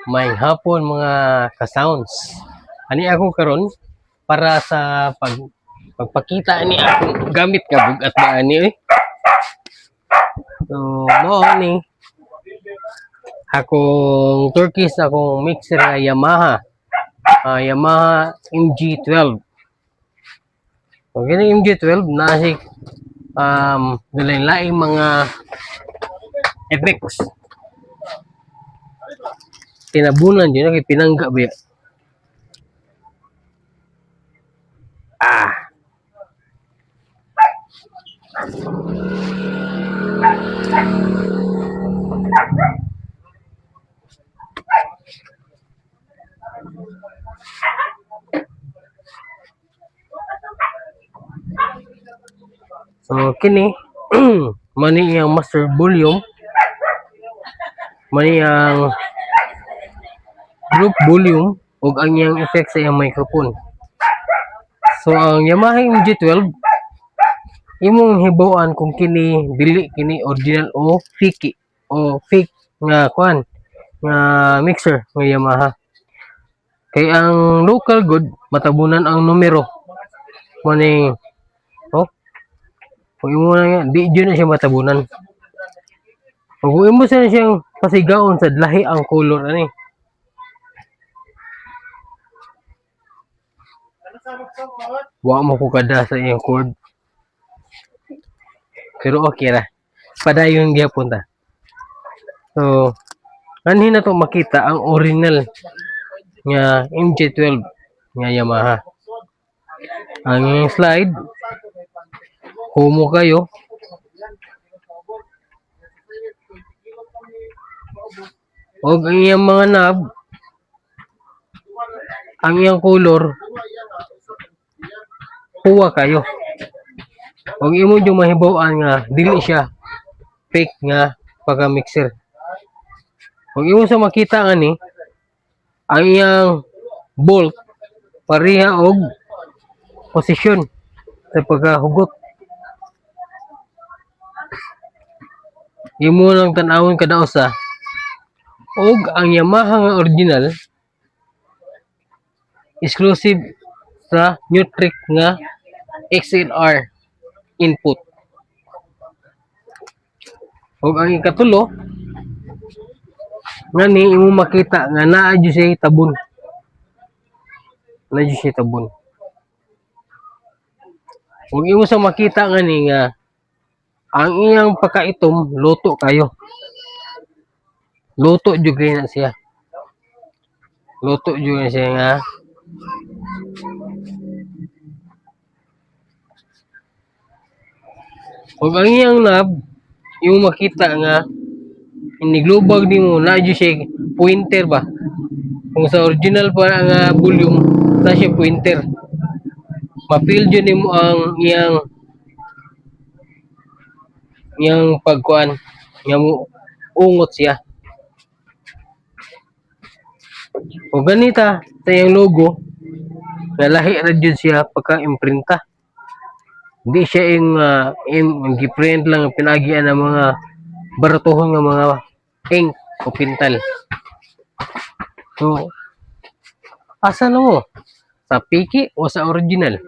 May hapon mga ka-sounds. Ani ako karon para sa pagpakita ni ako gamit ka bugat ba ani eh. So, morning. Akong Turkish akong mixer na Yamaha. Yamaha MG12. So, gini MG12 na si lain mga effects. Tinabunan yun, kay pinangga ba. So, kini mani ang master volume, mani ang group volume ug ang iyang effect sa iyang microphone. So ang Yamaha MG12 imong hibaw-an kung kini dili kini original o fake nga kuan nga mixer nga Yamaha. Kay ang local good matabunan ang numero mani kung imo na di dyan na siya matabunan. Kung imo sa siyang pasigaon sa lahi ang color ani. Wa mo ko kada sa iyang cord. Pero okay ra. Padayon gyapon ta. So, anhin na to makita ang original nga MG12 nga Yamaha. Ang slide humo kayo. Og ang iyang mga knob, ang iyang color, huwa kayo. Og imo yung mahibaw-an nga dili siya fake nga pagka-mixer. Og imo sa makita nga ni, ang iyang bolt pareha og posisyon sa pagkahugot. Imo lang tan-awon kada usa. Og ang Yamaha nga original exclusive sa Nutric nga XLR input. Og ang ikatulo nga ni imo makita nga naa jud siya tabon. Na jud siya tabon. Og imo sa makita nga ni nga ang iyang pagkaitom luto kayo. Luto jud kay na siya. Luto jud na siya nga ug ang iyang knob yung makita nga iniglubag nimo na jud siya pointer ba. Kung sa original pa nga volume na siya pointer. Mapil jud nimo ang iyang pagkuan nga mo ungot siya. O ganita sa iyang logo nga lahi ra jud siya pagka-imprinta. Hindi siya yung giprint lang pinagian ng mga baratuhon nga mga ink o pintal. So, asa na mo? Sa piki o sa original?